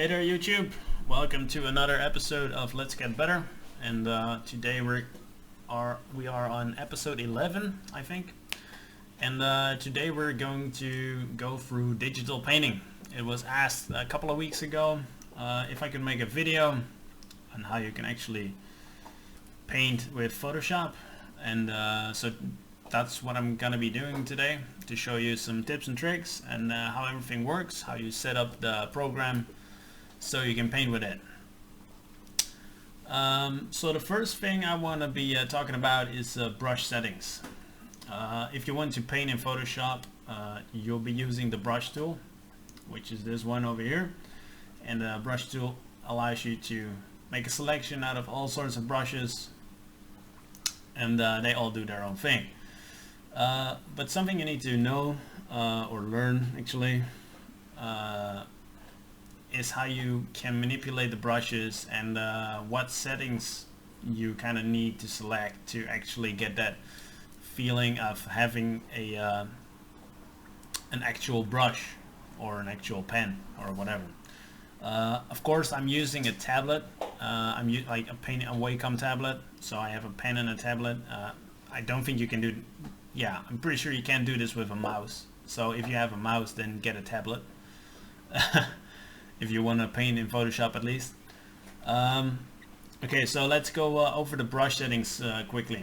Hey there YouTube, welcome to another episode of Let's Get Better, and today we are on episode 11, I think, and today we're going to go through digital painting. It was asked a couple of weeks ago if I could make a video on how you can actually paint with Photoshop, and so that's what I'm gonna be doing today, to show you some tips and tricks and how everything works, how you set up the program so you can paint with it. So the first thing I want to be talking about is brush settings. If you want to paint in Photoshop, you'll be using the brush tool, which is this one over here, and the brush tool allows you to make a selection out of all sorts of brushes, and they all do their own thing. But something you need to know or learn actually is how you can manipulate the brushes and what settings you kind of need to select to actually get that feeling of having a an actual brush or an actual pen or whatever. Of course, I'm using a tablet. I'm like a Wacom tablet, so I have a pen and a tablet. I don't think you can do. Yeah, I'm pretty sure you can't do this with a mouse. So if you have a mouse, then get a tablet. If you want to paint in Photoshop at least. Okay, so let's go over the brush settings quickly.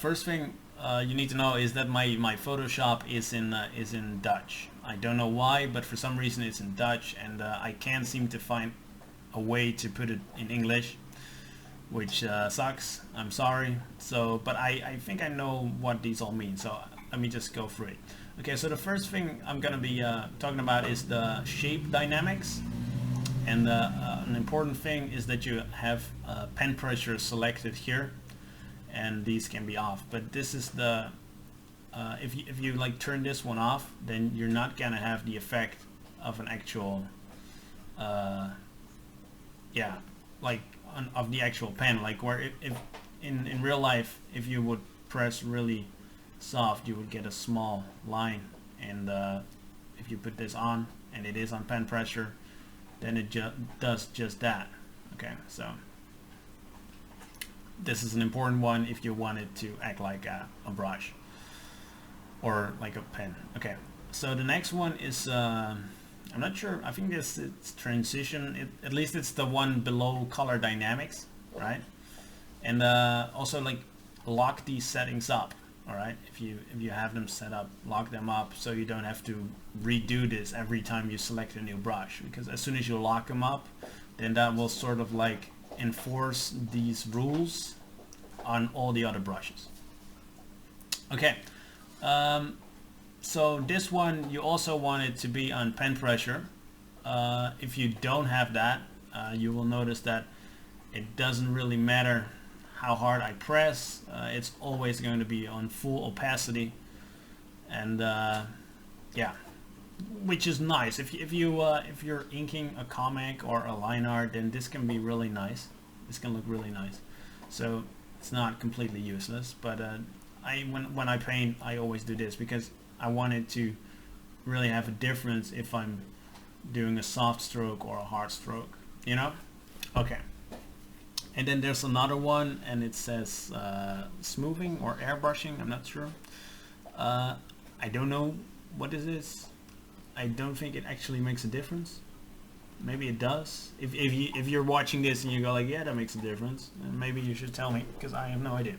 First thing you need to know is that my Photoshop is in Dutch. I don't know why, but for some reason it's in Dutch, and I can't seem to find a way to put it in English, which sucks. I'm sorry. So, but I think I know what these all mean. So let me just go through it. Okay, so the first thing I'm gonna be talking about is the shape dynamics, and an important thing is that you have pen pressure selected here, and these can be off. But this is the if you like turn this one off, then you're not gonna have the effect of an actual yeah, like of the actual pen, like where if in real life, if you would press really soft, you would get a small line, and if you put this on and it is on pen pressure, then it does just that. Okay, so this is an important one if you want it to act like a brush or like a pen. Okay, so the next one is I'm not sure, I think it's transition, at least it's the one below color dynamics, right? And also like lock these settings up. All right, if you have them set up, lock them up so you don't have to redo this every time you select a new brush, because as soon as you lock them up, then that will sort of like enforce these rules on all the other brushes. Okay, so this one you also want it to be on pen pressure. If you don't have that, you will notice that it doesn't really matter how hard I press, it's always going to be on full opacity, and yeah, which is nice. If you're inking a comic or a line art, then this can be really nice. This can look really nice. So it's not completely useless, but when I paint, I always do this because I want it to really have a difference if I'm doing a soft stroke or a hard stroke, you know? Okay. And then there's another one, and it says smoothing or airbrushing. I'm not sure. I don't know what it is. I don't think it actually makes a difference. Maybe it does. If you're watching this and you go like, yeah, that makes a difference, then maybe you should tell me, because I have no idea.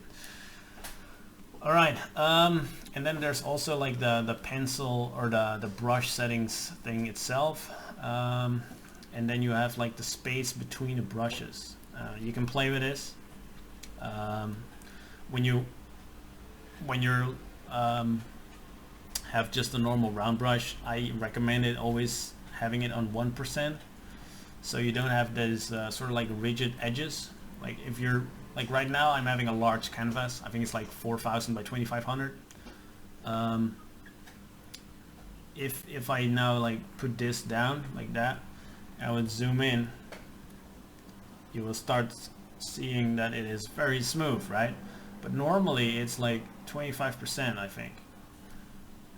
All right. And then there's also like the pencil or the brush settings thing itself. And then you have like the space between the brushes. You can play with this when you're have just a normal round brush. I recommend it always having it on 1%, so you don't have those sort of like rigid edges. Like if you're like right now, I'm having a large canvas. I think it's like 4,000 by 2,500. If I now like put this down like that, I would zoom in, you will start seeing that it is very smooth, right? But normally it's like 25%, I think.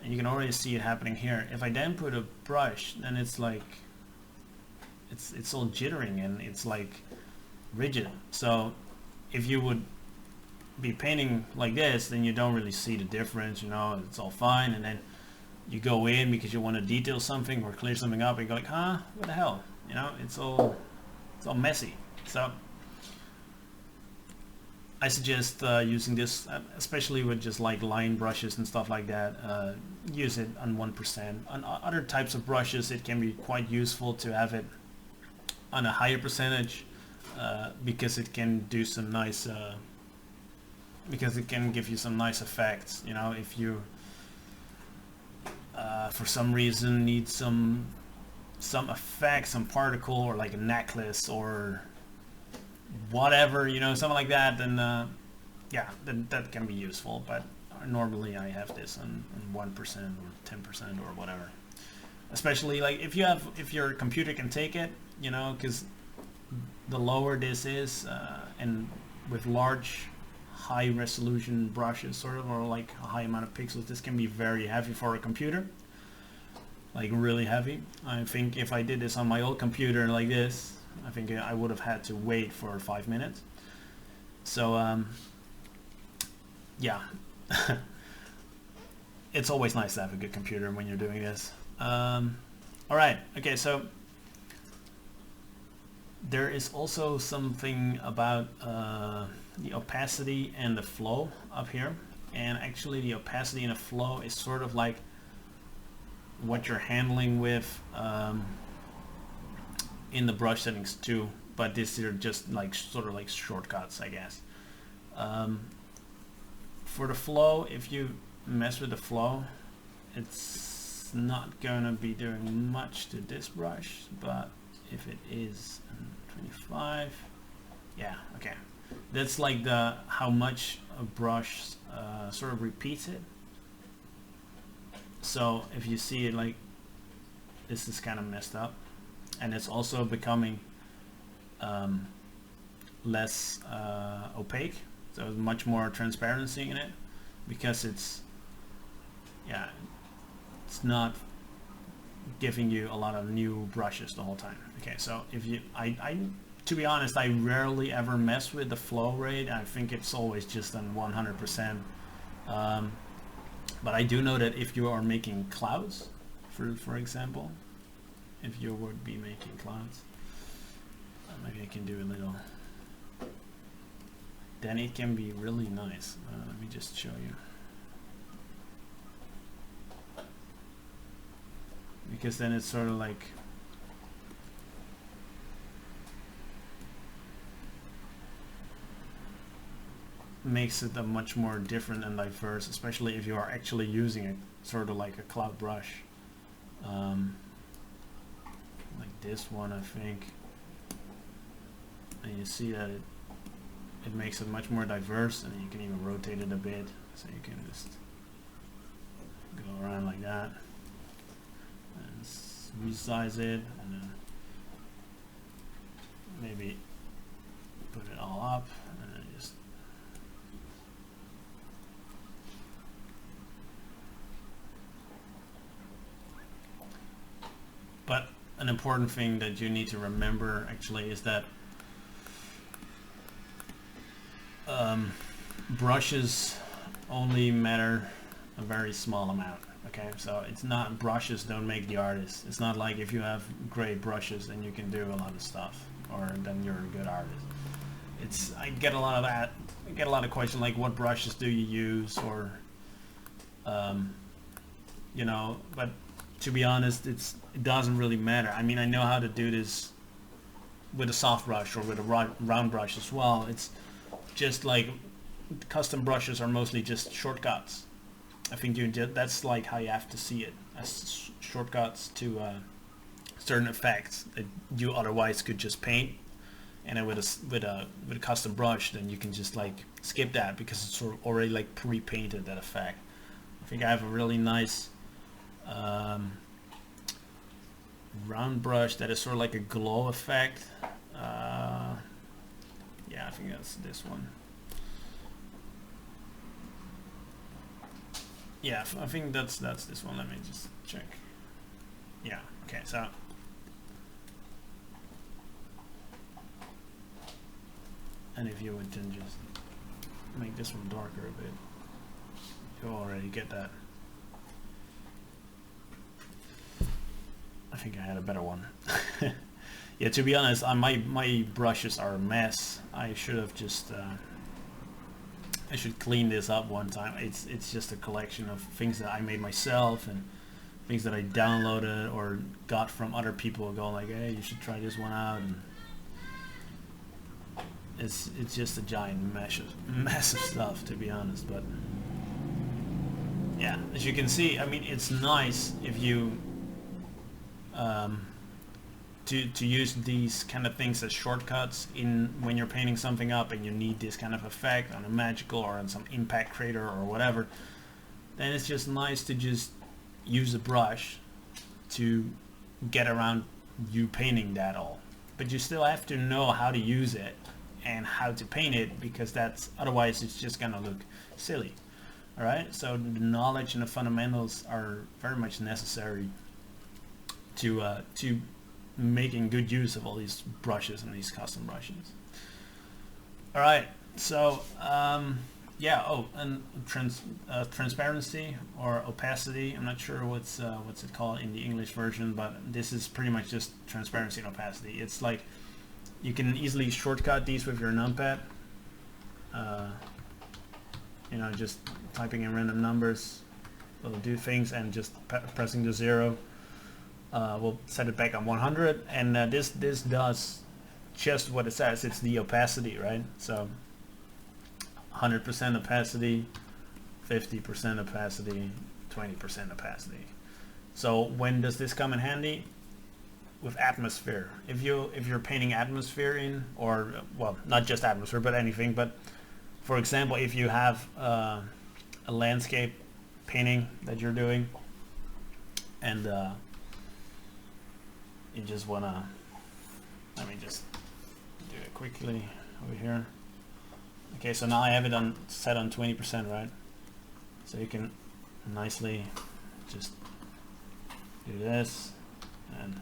And you can already see it happening here. If I then put a brush, then it's like it's all jittering and it's like rigid. So if you would be painting like this, then you don't really see the difference, you know, it's all fine. And then you go in because you want to detail something or clear something up, and you go like, huh, what the hell, you know, it's all messy. So I suggest using this, especially with just like line brushes and stuff like that. Use it on 1%. On other types of brushes, it can be quite useful to have it on a higher percentage, because it can do some nice, because it can give you some nice effects. You know, if you for some reason need some effect, some particle, or like a necklace or whatever, you know, something like that, then yeah, then that can be useful. But normally I have this on 1% or 10% or whatever. Especially like if your computer can take it, you know, because the lower this is, and with large high resolution brushes sort of, or like a high amount of pixels, this can be very heavy for a computer, like really heavy. I think if I did this on my old computer like this, I think I would have had to wait for 5 minutes. So yeah, it's always nice to have a good computer when you're doing this. Alright, okay, so there is also something about the opacity and the flow up here. And actually the opacity and the flow is sort of like what you're handling with in the brush settings too, but these are just like sort of like shortcuts, I guess. For the flow, if you mess with the flow, it's not gonna be doing much to this brush, but if it is 25, yeah, okay, that's like the how much a brush sort of repeats it. So if you see it, like this is kind of messed up, and it's also becoming less opaque, so there's much more transparency in it, because it's, yeah, it's not giving you a lot of new brushes the whole time. Okay, so if you, I to be honest, I rarely ever mess with the flow rate. I think it's always just on 100%. But I do know that if you are making clouds, for example, if you would be making clouds, maybe I can do a little, then it can be really nice. Let me just show you, because then it's sort of like, makes it a much more different and diverse, especially if you are actually using it sort of like a cloud brush, like this one, I think. And you see that it makes it much more diverse, and you can even rotate it a bit, so you can just go around like that and resize it, and then maybe put it all up, and then just but an important thing that you need to remember actually is that brushes only matter a very small amount. Okay, so it's not, brushes don't make the artist. It's not like if you have great brushes then you can do a lot of stuff, or then you're a good artist. It's, I get a lot of that. I get a lot of questions like, what brushes do you use, or you know, but to be honest, it doesn't really matter. I mean, I know how to do this with a soft brush or with a round brush as well. It's just like custom brushes are mostly just shortcuts. I think that's like how you have to see it, as shortcuts to certain effects that you otherwise could just paint. And then with a custom brush, then you can just like skip that because it's already like pre-painted, that effect. I think I have a really nice round brush that is sort of like a glow effect. Yeah, I think that's this one. Yeah, I think that's this one. Let me just check. Yeah, okay, so And if you would then just make this one darker a bit, you already get that. I think I had a better one. Yeah, to be honest, my brushes are a mess. I should have just I should clean this up one time. It's just a collection of things that I made myself and things that I downloaded or got from other people going like, hey, you should try this one out. And it's just a giant mess of stuff, to be honest. But yeah, as you can see, I mean, it's nice if you to use these kind of things as shortcuts in when you're painting something up and you need this kind of effect on a magical or on some impact crater or whatever. Then it's just nice to just use a brush to get around you painting that all. But you still have to know how to use it and how to paint it, because that's otherwise it's just gonna look silly. All right, so the knowledge and the fundamentals are very much necessary to making good use of all these brushes and these custom brushes. All right, so yeah. Oh, and transparency or opacity. I'm not sure what's it called in the English version, but this is pretty much just transparency and opacity. It's like you can easily shortcut these with your numpad. You know, just typing in random numbers will do things, and just pressing the 0 we'll set it back on 100, and this does just what it says. It's the opacity, right? So 100% opacity, 50% opacity, 20% opacity. So when does this come in handy? With atmosphere. If you're painting atmosphere in, or well, not just atmosphere, but anything. But for example, if you have a landscape painting that you're doing, and you just wanna, let me just do it quickly over here. Okay, so now I have it set on 20%, right? So you can nicely just do this and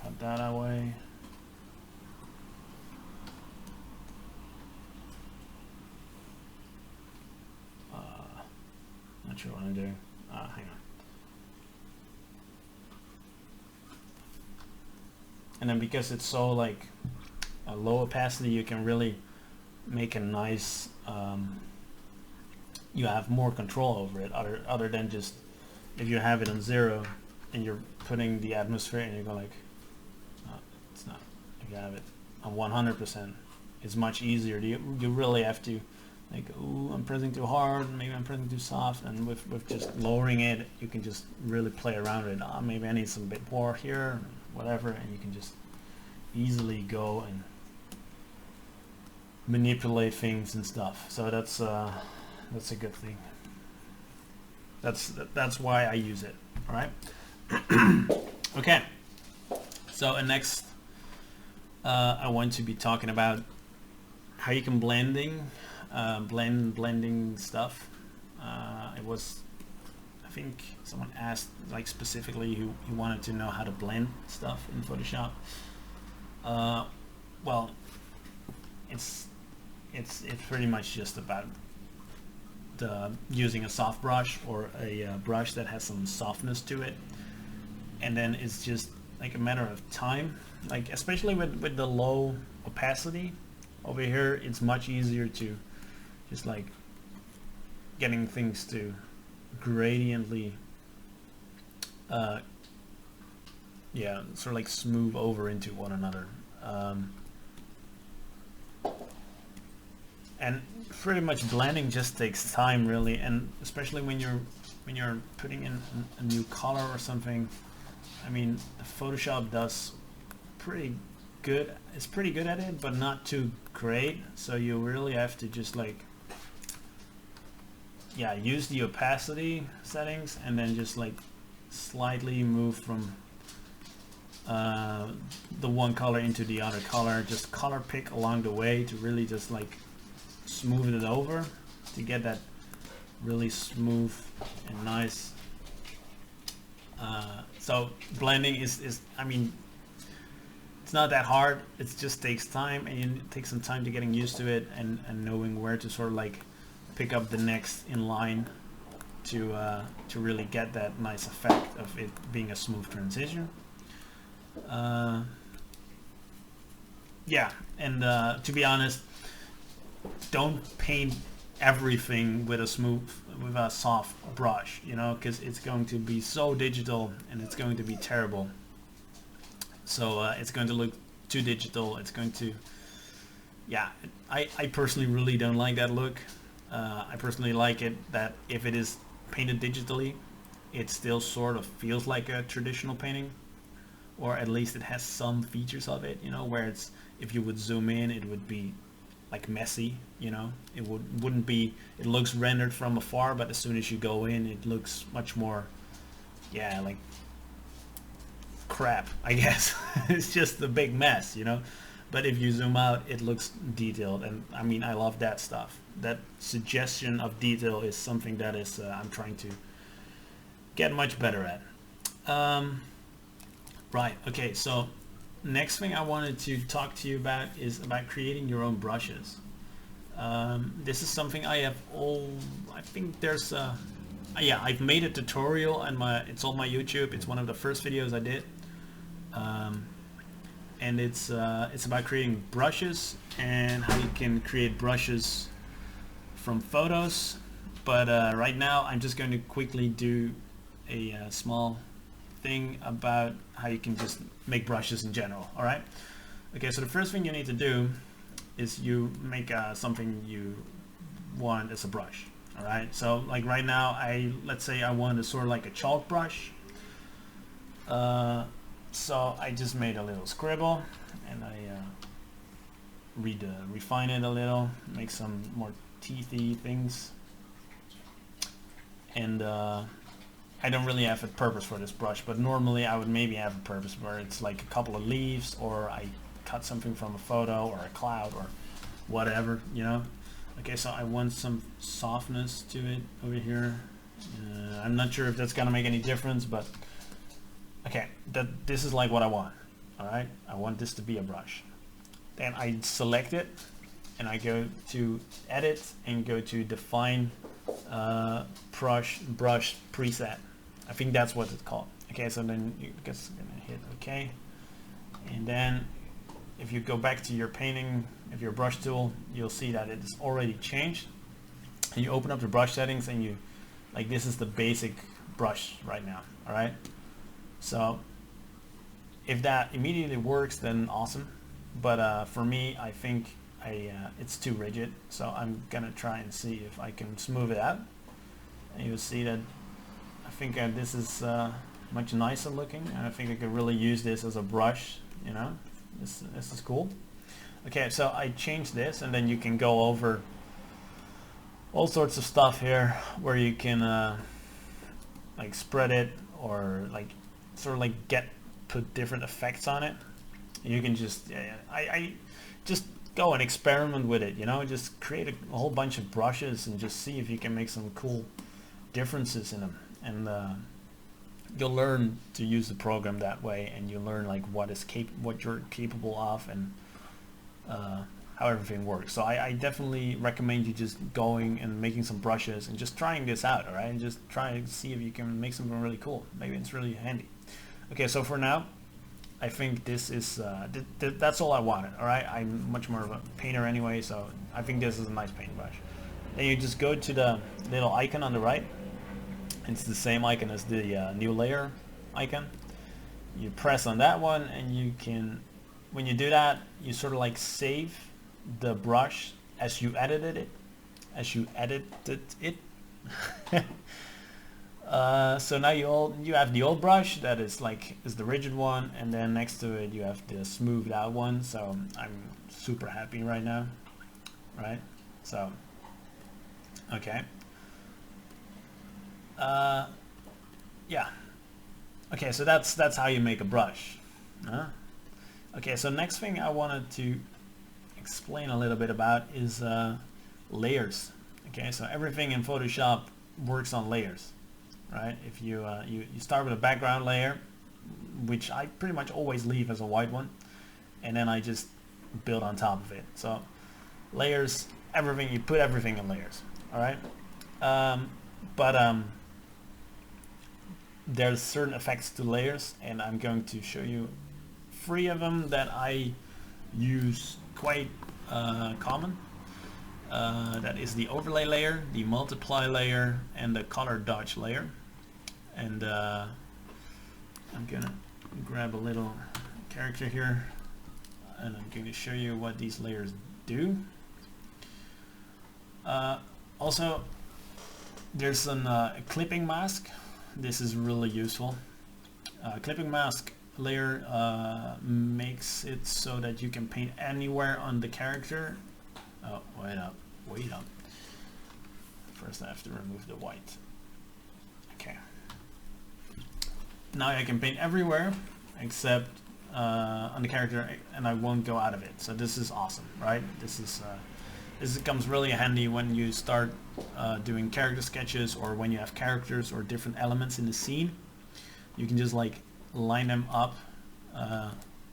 cut that away. Not sure what I'm doing. Hang on. And then because it's so like a low opacity, you can really make a nice, you have more control over it, other than just if you have it on 0 and you're putting the atmosphere and you go like, oh, it's not. If you have it on 100%, it's much easier. You really have to like, ooh, I'm pressing too hard, maybe I'm pressing too soft, and with just lowering it, you can just really play around with it. Maybe I need some bit more here, whatever, and you can just easily go and manipulate things and stuff. So that's a good thing. That's why I use it. All right. Okay. So next, I want to be talking about how you can blending stuff. I think someone asked like specifically who wanted to know how to blend stuff in Photoshop. Well, it's pretty much just about using a soft brush or a brush that has some softness to it, and then it's just like a matter of time. Like especially with the low opacity over here, it's much easier to just like getting things to gradiently yeah, sort of like smooth over into one another, and pretty much blending just takes time really, and especially when you're putting in a new color or something. I mean, Photoshop does pretty good, it's pretty good at it, but not too great, so you really have to just like, yeah, use the opacity settings and then just like slightly move from the one color into the other color, just color pick along the way to really just like smooth it over to get that really smooth and nice. So blending is I mean, it's not that hard. It just takes time, and you take some time to getting used to it, and knowing where to sort of like pick up the next in line to really get that nice effect of it being a smooth transition. Yeah, and to be honest, don't paint everything with a soft brush, you know, because it's going to be so digital and it's going to be terrible. So it's going to look too digital. It's going to, yeah, I personally really don't like that look. I personally like it that if it is painted digitally, it still sort of feels like a traditional painting, or at least it has some features of it, you know, where it's, if you would zoom in, it would be like messy, you know. It wouldn't be, it looks rendered from afar, but as soon as you go in, it looks much more, yeah, like crap, I guess. It's just a big mess, you know. But if you zoom out, it looks detailed, and I mean, I love that stuff. That suggestion of detail is something that is I'm trying to get much better at. Right, okay, so next thing I wanted to talk to you about is about creating your own brushes. This is something I have I think there's yeah, I've made a tutorial on it's on my YouTube. It's one of the first videos I did. And it's about creating brushes and how you can create brushes from photos. But right now I'm just going to quickly do a small thing about how you can just make brushes in general. All right. Okay, so the first thing you need to do is you make something you want as a brush. All right, so like right now, let's say I want a sort of like a chalk brush. So I just made a little scribble, and I refine it a little, make some more teethy things, and I don't really have a purpose for this brush, but normally I would maybe have a purpose where it's like a couple of leaves, or I cut something from a photo or a cloud or whatever, you know. Okay, so I want some softness to it over here. I'm not sure if that's gonna make any difference, but okay, this is like what I want. All right, I want this to be a brush. Then I select it, and I go to edit and go to define brush preset. I think that's what it's called. Okay, so then you just gonna hit OK, and then if you go back to your painting, if your brush tool, you'll see that it's already changed. And you open up the brush settings, and you, like, this is the basic brush right now. All right. So if that immediately works, then awesome. But for me, I think it's too rigid. So I'm gonna try and see if I can smooth it out. And you'll see that I think this is much nicer looking. And I think I could really use this as a brush. You know, this is cool. Okay, so I changed this, and then you can go over all sorts of stuff here where you can like spread it, or like sort of like put different effects on it. You can just I just go and experiment with it, you know, just create a whole bunch of brushes and just see if you can make some cool differences in them. And you'll learn to use the program that way, and you learn like what you're capable of, and how everything works. So I definitely recommend you just going and making some brushes and just trying this out. All right, and just try to see if you can make something really cool. Maybe it's really handy. Okay, so for now, I think this is that's all I wanted. All right, I'm much more of a painter anyway, so I think this is a nice paint brush. Then you just go to the little icon on the right. It's the same icon as the new layer icon. You press on that one, and you can, when you do that, you sort of like save the brush as you edited it. So now you have the old brush that is the rigid one, and then next to it you have the smoothed out one. So I'm super happy right now, right? So okay, yeah, okay, so that's how you make a brush. Okay, so next thing I wanted to explain a little bit about is layers. Okay, so everything in Photoshop works on layers, right? If you start with a background layer, which I pretty much always leave as a white one, and then I just build on top of it. So layers, everything, you put everything in layers. All right. There's certain effects to layers, and I'm going to show you 3 of them that I use quite common. That is the overlay layer, the multiply layer, and the color dodge layer. And I'm gonna grab a little character here, and I'm going to show you what these layers do. Also, there's a clipping mask. This is really useful. Clipping mask layer makes it so that you can paint anywhere on the character. Oh, wait up. First I have to remove the white. Okay. Now I can paint everywhere except on the character, and I won't go out of it. So this is awesome, right? This comes really handy when you start doing character sketches, or when you have characters or different elements in the scene. You can just like line them up.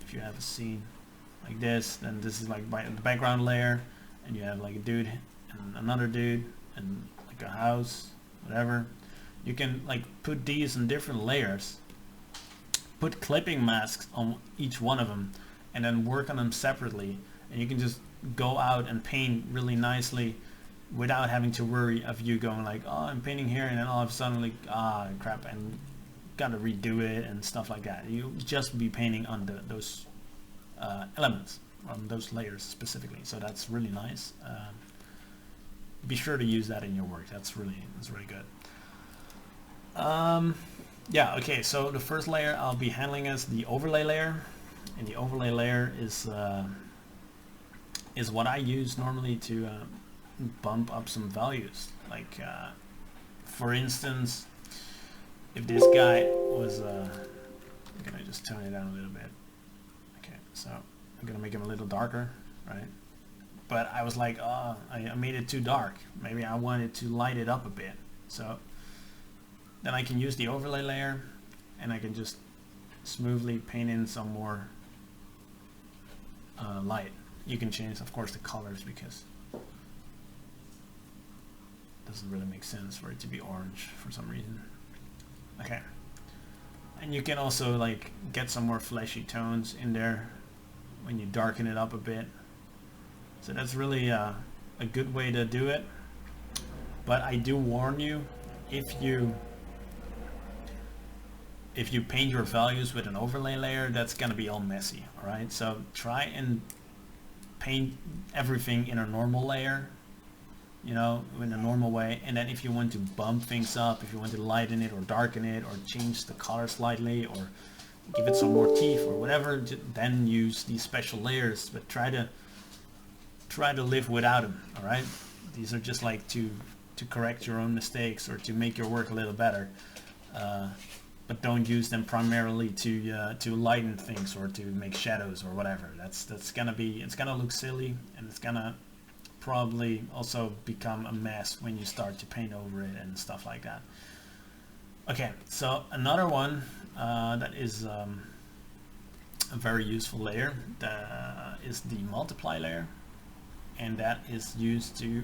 If you have a scene like this, then this is like the background layer, and you have like a dude and another dude and like a house, whatever. You can like put these in different layers, put clipping masks on each one of them, and then work on them separately, and you can just go out and paint really nicely without having to worry of you going like, oh, I'm painting here, and then all of a sudden like, ah, crap, and gotta redo it and stuff like that. You just be painting on those elements, on those layers specifically. So that's really nice. Be sure to use that in your work. That's really good. Yeah, okay, so the first layer I'll be handling is the overlay layer, and the overlay layer is what I use normally to bump up some values. Like for instance, if this guy was I'm gonna just tone it down a little bit. Okay, so I'm gonna make him a little darker, right? But I was like, oh, I made it too dark. Maybe I wanted to light it up a bit. So then I can use the overlay layer, and I can just smoothly paint in some more light. You can change, of course, the colors, because it doesn't really make sense for it to be orange for some reason. Okay, and you can also like get some more fleshy tones in there when you darken it up a bit. So that's really a good way to do it. But I do warn you, if you paint your values with an overlay layer, that's gonna be all messy. All right, so try and paint everything in a normal layer, you know, in a normal way. And then if you want to bump things up, if you want to lighten it or darken it or change the color slightly or give it some more teeth or whatever, then use these special layers. But try to live without them. All right, these are just like to correct your own mistakes or to make your work a little better. But don't use them primarily to lighten things or to make shadows or whatever. It's gonna look silly, and it's gonna probably also become a mess when you start to paint over it and stuff like that. Okay, so another one that is a very useful layer is the multiply layer, and that is used to,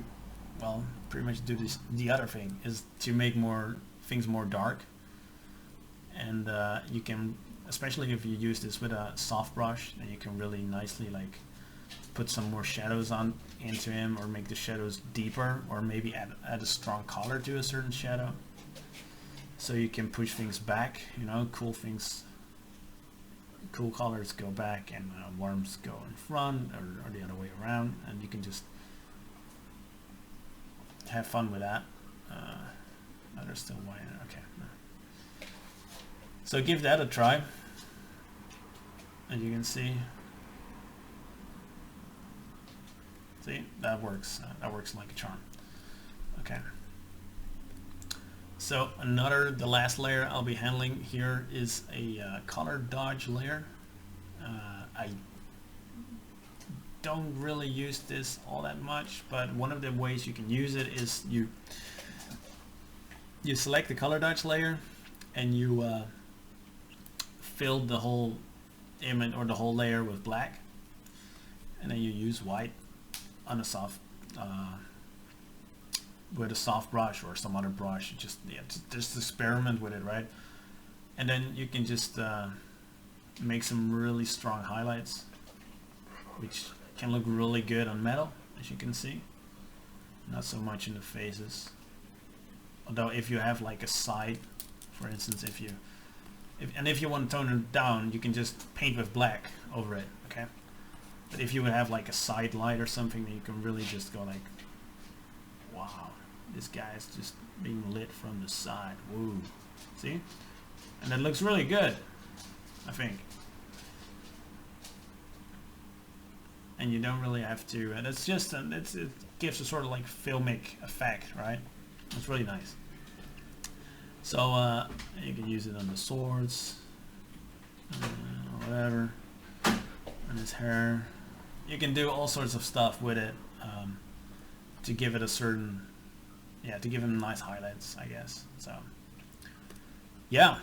well, pretty much do the other thing, is to make things more dark. And you can, especially if you use this with a soft brush, then you can really nicely like put some more shadows into him, or make the shadows deeper, or maybe add a strong color to a certain shadow. So you can push things back, you know, cool colors go back, and warms go in front, or the other way around, and you can just have fun with that. No, there's still white. Okay. No. So give that a try, and you can see that works. That works like a charm. Okay. So the last layer I'll be handling here is a color dodge layer. I don't really use this all that much, but one of the ways you can use it is you select the color dodge layer, and you fill the whole image or the whole layer with black, and then you use white on a soft with a soft brush or some other brush. You just experiment with it, right? And then you can just make some really strong highlights, which can look really good on metal, as you can see. Not so much in the faces. Although if you have like a side, for instance, if you want to tone it down, you can just paint with black over it, okay? But if you would have like a side light or something, then you can really just go like, wow, this guy is just being lit from the side. Woo. See? And that looks really good, I think. And you don't really have to, and it's just, it gives a sort of like filmic effect, right? It's really nice. So you can use it on the swords, whatever, on his hair. You can do all sorts of stuff with it to give it a certain, to give him nice highlights, I guess. So yeah,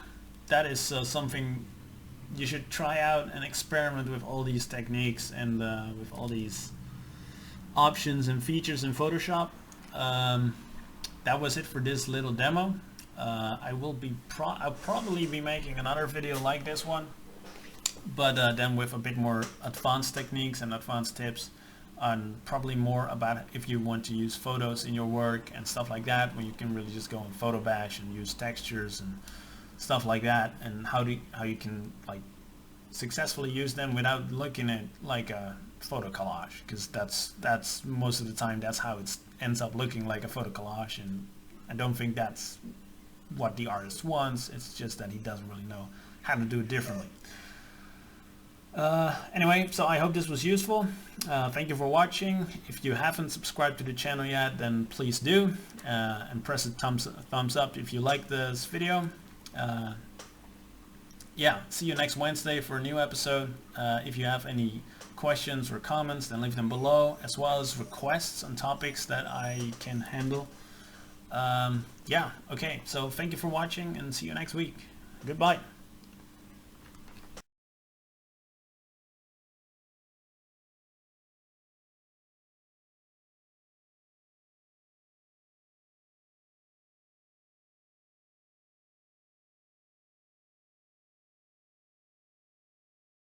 that is something you should try out and experiment with all these techniques and with all these options and features in Photoshop. That was it for this little demo. I'll probably be making another video like this one, but then with a bit more advanced techniques and advanced tips, and probably more about if you want to use photos in your work and stuff like that, when you can really just go in Photo Bash and use textures and stuff like that, and how you can like successfully use them without looking at like a photo collage, because that's most of the time that's how it ends up looking, like a photo collage, and I don't think that's what the artist wants. It's just that he doesn't really know how to do it differently. Anyway, so I hope this was useful. Thank you for watching. If you haven't subscribed to the channel yet, then please do, and press a thumbs up if you like this video. Yeah, see you next Wednesday for a new episode. If you have any questions or comments, then leave them below, as well as requests on topics that I can handle. Yeah, okay, so thank you for watching and see you next week. Goodbye.